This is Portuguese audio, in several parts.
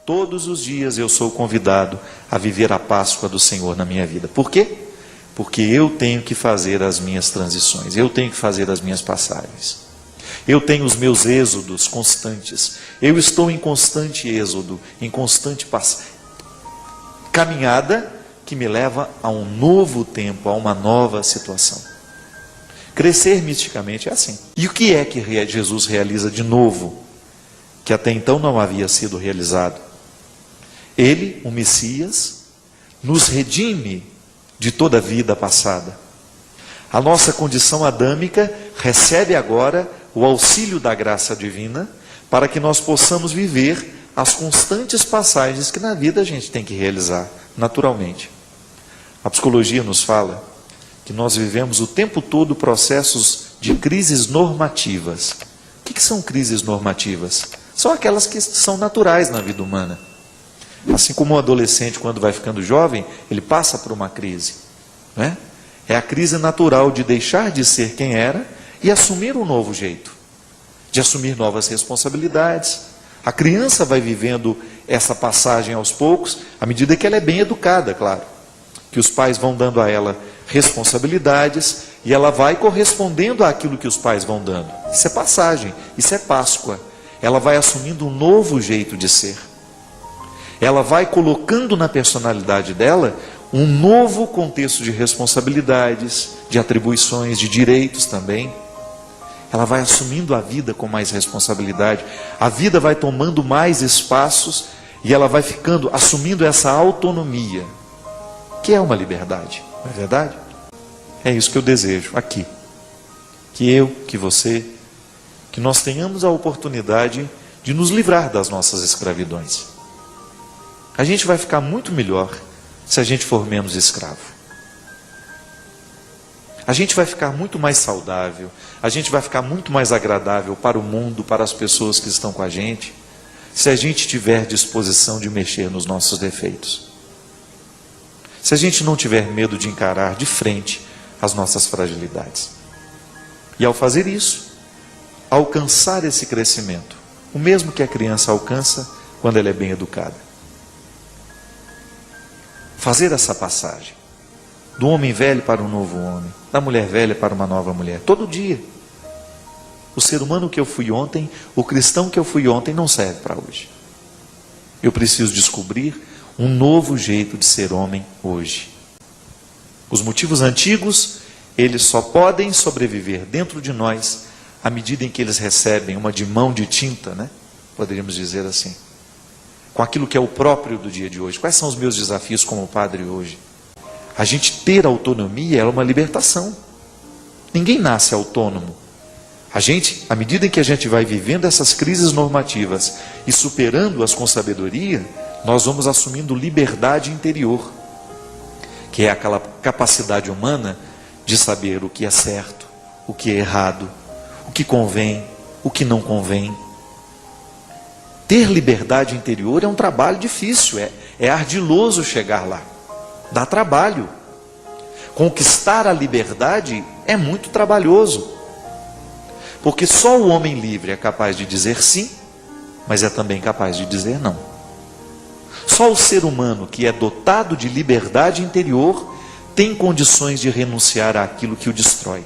Todos os dias eu sou convidado a viver a Páscoa do Senhor na minha vida. Por quê? Porque eu tenho que fazer as minhas transições, eu tenho que fazer as minhas passagens. Eu tenho os meus êxodos constantes. Eu estou em constante êxodo, em constante caminhada que me leva a um novo tempo, a uma nova situação. Crescer misticamente é assim. E o que é que Jesus realiza de novo, que até então não havia sido realizado? Ele, o Messias, nos redime de toda a vida passada. A nossa condição adâmica recebe agora o auxílio da graça divina para que nós possamos viver as constantes passagens que na vida a gente tem que realizar, naturalmente. A psicologia nos fala que nós vivemos o tempo todo processos de crises normativas. O que são crises normativas? São aquelas que são naturais na vida humana. Assim como o adolescente, quando vai ficando jovem, ele passa por uma crise, não é? É a crise natural de deixar de ser quem era e assumir um novo jeito, de assumir novas responsabilidades. A criança vai vivendo essa passagem aos poucos, à medida que ela é bem educada, claro. Que os pais vão dando a ela responsabilidades e ela vai correspondendo àquilo que os pais vão dando. Isso é passagem, isso é Páscoa. Ela vai assumindo um novo jeito de ser. Ela vai colocando na personalidade dela um novo contexto de responsabilidades, de atribuições, de direitos também. Ela vai assumindo a vida com mais responsabilidade. A vida vai tomando mais espaços e ela vai ficando, assumindo essa autonomia, que é uma liberdade, não é verdade? É isso que eu desejo aqui. Que eu, que você, que nós tenhamos a oportunidade de nos livrar das nossas escravidões. A gente vai ficar muito melhor se a gente for menos escravo. A gente vai ficar muito mais saudável, a gente vai ficar muito mais agradável para o mundo, para as pessoas que estão com a gente, se a gente tiver disposição de mexer nos nossos defeitos. Se a gente não tiver medo de encarar de frente as nossas fragilidades. E ao fazer isso, alcançar esse crescimento, o mesmo que a criança alcança quando ela é bem educada. Fazer essa passagem do homem velho para um novo homem, da mulher velha para uma nova mulher, todo dia. O ser humano que eu fui ontem, o cristão que eu fui ontem não serve para hoje. Eu preciso descobrir um novo jeito de ser homem hoje. Os motivos antigos, eles só podem sobreviver dentro de nós à medida em que eles recebem uma mão de tinta, né? Poderíamos dizer assim, com aquilo que é o próprio do dia de hoje. Quais são os meus desafios como padre hoje? A gente ter autonomia é uma libertação. Ninguém nasce autônomo. A gente, à medida em que a gente vai vivendo essas crises normativas e superando-as com sabedoria, nós vamos assumindo liberdade interior, que é aquela capacidade humana de saber o que é certo, o que é errado, o que convém, o que não convém. Ter liberdade interior é um trabalho difícil, é ardiloso chegar lá, dá trabalho. Conquistar a liberdade é muito trabalhoso, porque só o homem livre é capaz de dizer sim, mas é também capaz de dizer não. Só o ser humano que é dotado de liberdade interior tem condições de renunciar àquilo que o destrói.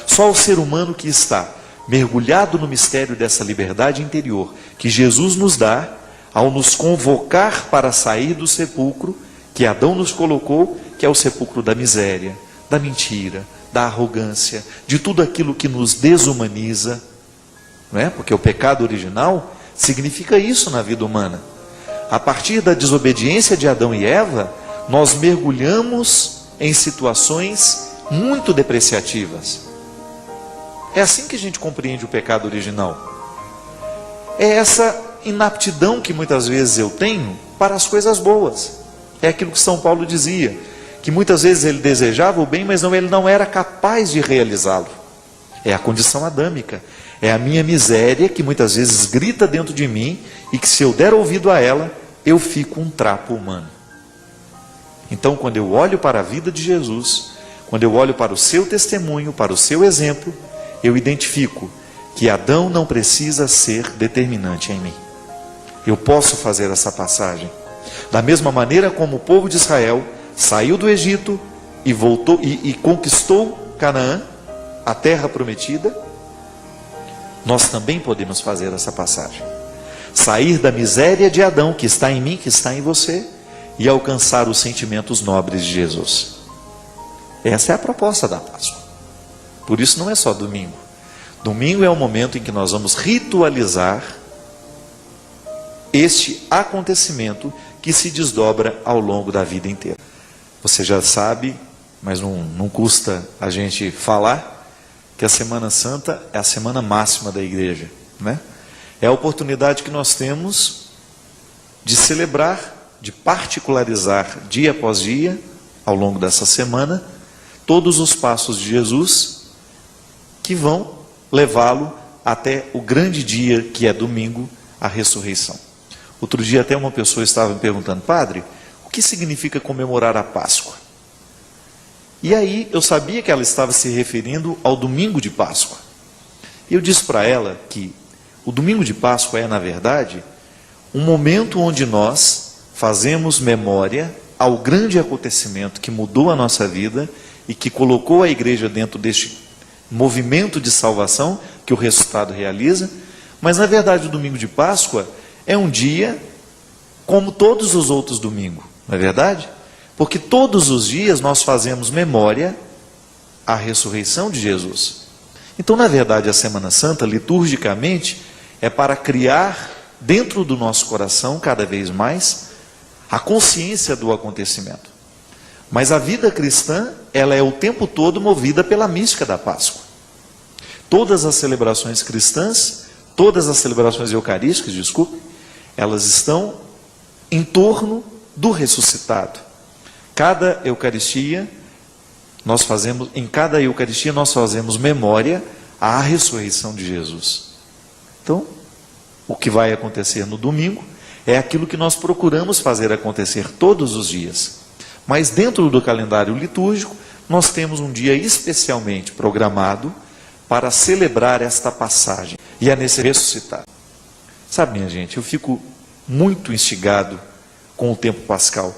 Só o ser humano que está mergulhado no mistério dessa liberdade interior que Jesus nos dá, ao nos convocar para sair do sepulcro que Adão nos colocou, que é o sepulcro da miséria, da mentira, da arrogância, de tudo aquilo que nos desumaniza, não é? Porque o pecado original significa isso na vida humana. A partir da desobediência de Adão e Eva, nós mergulhamos em situações muito depreciativas. É assim que a gente compreende o pecado original. É essa inaptidão que muitas vezes eu tenho para as coisas boas. É aquilo que São Paulo dizia, que muitas vezes ele desejava o bem, mas ele não era capaz de realizá-lo. É a condição adâmica. É a minha miséria que muitas vezes grita dentro de mim e que se eu der ouvido a ela, eu fico um trapo humano. Então, quando eu olho para a vida de Jesus, quando eu olho para o seu testemunho, para o seu exemplo, eu identifico que Adão não precisa ser determinante em mim. Eu posso fazer essa passagem. Da mesma maneira como o povo de Israel saiu do Egito e voltou e conquistou Canaã, a terra prometida, nós também podemos fazer essa passagem. Sair da miséria de Adão, que está em mim, que está em você, e alcançar os sentimentos nobres de Jesus. Essa é a proposta da Páscoa. Por isso não é só domingo. Domingo é o momento em que nós vamos ritualizar este acontecimento que se desdobra ao longo da vida inteira. Você já sabe, mas não custa a gente falar, que a Semana Santa é a semana máxima da igreja, né? É a oportunidade que nós temos de celebrar, de particularizar dia após dia, ao longo dessa semana, todos os passos de Jesus que vão levá-lo até o grande dia que é domingo, a ressurreição. Outro dia até uma pessoa estava me perguntando: padre, o que significa comemorar a Páscoa? E aí eu sabia que ela estava se referindo ao domingo de Páscoa. E eu disse para ela que o domingo de Páscoa é, na verdade, um momento onde nós fazemos memória ao grande acontecimento que mudou a nossa vida e que colocou a igreja dentro deste movimento de salvação que o ressuscitado realiza. Mas na verdade o domingo de Páscoa é um dia como todos os outros domingos, não é verdade? Porque todos os dias nós fazemos memória à ressurreição de Jesus. Então, na verdade, a Semana Santa, liturgicamente, é para criar dentro do nosso coração, cada vez mais, a consciência do acontecimento. Mas a vida cristã, ela é o tempo todo movida pela mística da Páscoa. Todas as celebrações cristãs, todas as celebrações eucarísticas, elas estão em torno do ressuscitado. Cada Eucaristia, em cada Eucaristia nós fazemos memória à ressurreição de Jesus. Então, o que vai acontecer no domingo é aquilo que nós procuramos fazer acontecer todos os dias. Mas dentro do calendário litúrgico, nós temos um dia especialmente programado para celebrar esta passagem. E é nesse ressuscitado. Sabe, minha gente, eu fico muito instigado com o tempo pascal.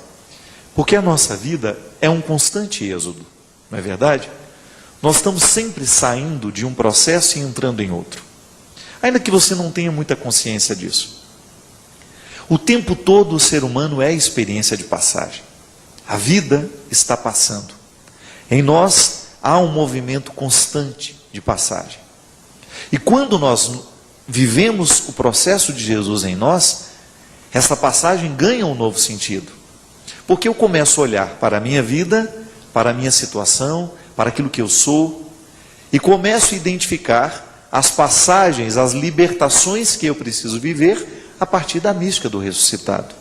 Porque a nossa vida é um constante êxodo, não é verdade? Nós estamos sempre saindo de um processo e entrando em outro. Ainda que você não tenha muita consciência disso. O tempo todo o ser humano é experiência de passagem. A vida está passando. Em nós há um movimento constante de passagem. E quando nós vivemos o processo de Jesus em nós, essa passagem ganha um novo sentido. Porque eu começo a olhar para a minha vida, para a minha situação, para aquilo que eu sou, e começo a identificar as passagens, as libertações que eu preciso viver a partir da mística do ressuscitado.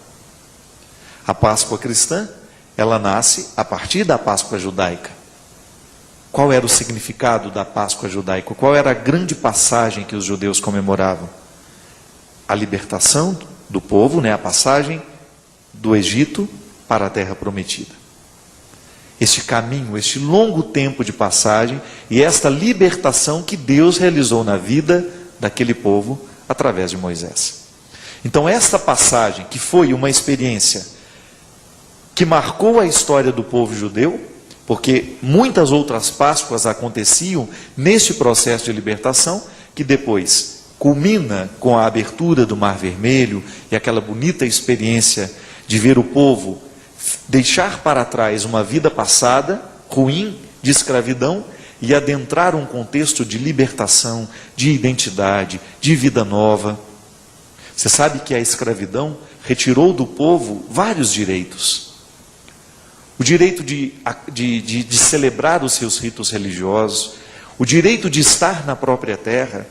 A Páscoa cristã, ela nasce a partir da Páscoa judaica. Qual era o significado da Páscoa judaica? Qual era a grande passagem que os judeus comemoravam? A libertação do povo, a passagem do Egito para a terra prometida. Este caminho, este longo tempo de passagem e esta libertação que Deus realizou na vida daquele povo através de Moisés. Então esta passagem, que foi uma experiência que marcou a história do povo judeu, porque muitas outras Páscoas aconteciam neste processo de libertação, que depois culmina com a abertura do Mar Vermelho e aquela bonita experiência de ver o povo deixar para trás uma vida passada, ruim, de escravidão, e adentrar um contexto de libertação, de identidade, de vida nova. Você sabe que a escravidão retirou do povo vários direitos. O direito de celebrar os seus ritos religiosos, o direito de estar na própria terra.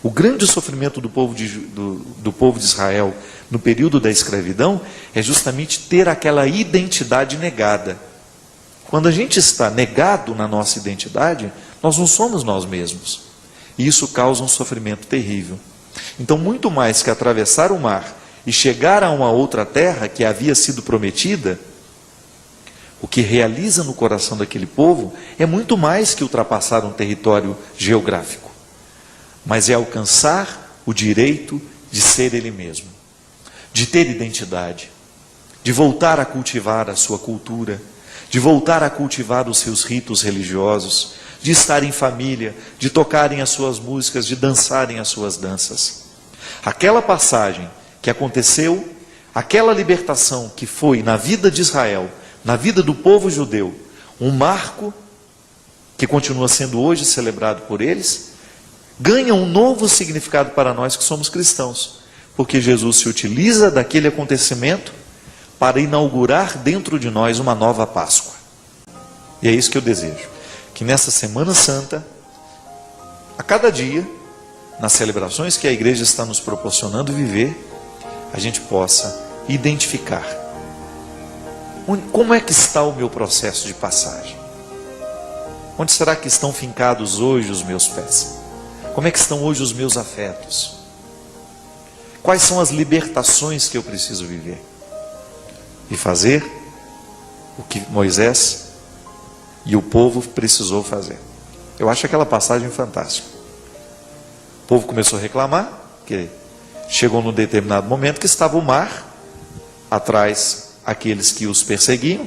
O grande sofrimento do povo de Israel no período da escravidão é justamente ter aquela identidade negada. Quando a gente está negado na nossa identidade, nós não somos nós mesmos. E isso causa um sofrimento terrível. Então, muito mais que atravessar o mar e chegar a uma outra terra que havia sido prometida, o que realiza no coração daquele povo é muito mais que ultrapassar um território geográfico, mas é alcançar o direito de ser ele mesmo. de ter identidade, de voltar a cultivar a sua cultura, de voltar a cultivar os seus ritos religiosos, de estar em família, de tocarem as suas músicas, de dançarem as suas danças. Aquela passagem que aconteceu, aquela libertação que foi na vida de Israel, na vida do povo judeu, um marco que continua sendo hoje celebrado por eles, ganha um novo significado para nós que somos cristãos, porque Jesus se utiliza daquele acontecimento para inaugurar dentro de nós uma nova Páscoa. E é isso que eu desejo, que nessa Semana Santa, a cada dia, nas celebrações que a igreja está nos proporcionando viver, a gente possa identificar como é que está o meu processo de passagem. Onde será que estão fincados hoje os meus pés? Como é que estão hoje os meus afetos? Quais são as libertações que eu preciso viver? E fazer o que Moisés e o povo precisou fazer. Eu acho aquela passagem fantástica. O povo começou a reclamar, que chegou num determinado momento que estava o mar atrás aqueles que os perseguiam,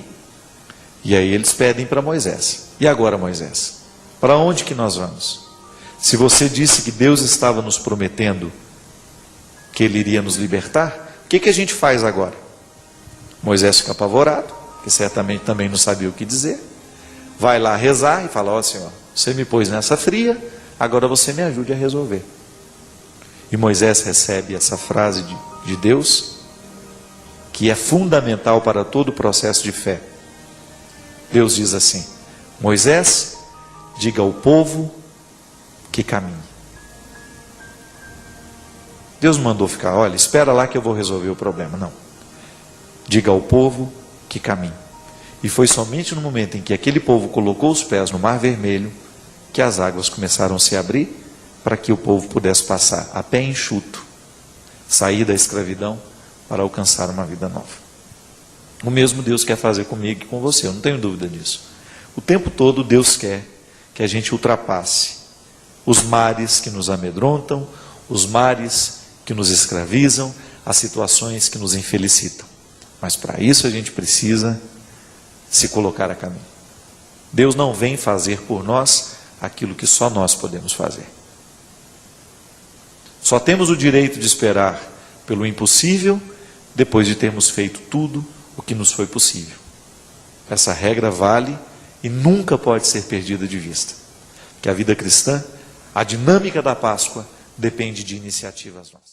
e aí eles pedem para Moisés: e agora, Moisés, para onde que nós vamos? Se você disse que Deus estava nos prometendo que Ele iria nos libertar, o que a gente faz agora? Moisés fica apavorado, que certamente também não sabia o que dizer, vai lá rezar e fala: ó Senhor, você me pôs nessa fria, agora você me ajude a resolver. E Moisés recebe essa frase de Deus, que é fundamental para todo o processo de fé. Deus diz assim: Moisés, diga ao povo que caminhe. Deus mandou ficar: olha, espera lá que eu vou resolver o problema. Não. Diga ao povo que caminhe. E foi somente no momento em que aquele povo colocou os pés no Mar Vermelho que as águas começaram a se abrir para que o povo pudesse passar a pé enxuto, sair da escravidão para alcançar uma vida nova. O mesmo Deus quer fazer comigo e com você, eu não tenho dúvida disso. O tempo todo Deus quer que a gente ultrapasse os mares que nos amedrontam, os mares que nos escravizam, as situações que nos infelicitam. Mas para isso a gente precisa se colocar a caminho. Deus não vem fazer por nós aquilo que só nós podemos fazer. Só temos o direito de esperar pelo impossível depois de termos feito tudo o que nos foi possível. Essa regra vale e nunca pode ser perdida de vista. Que a vida cristã, a dinâmica da Páscoa, depende de iniciativas nossas.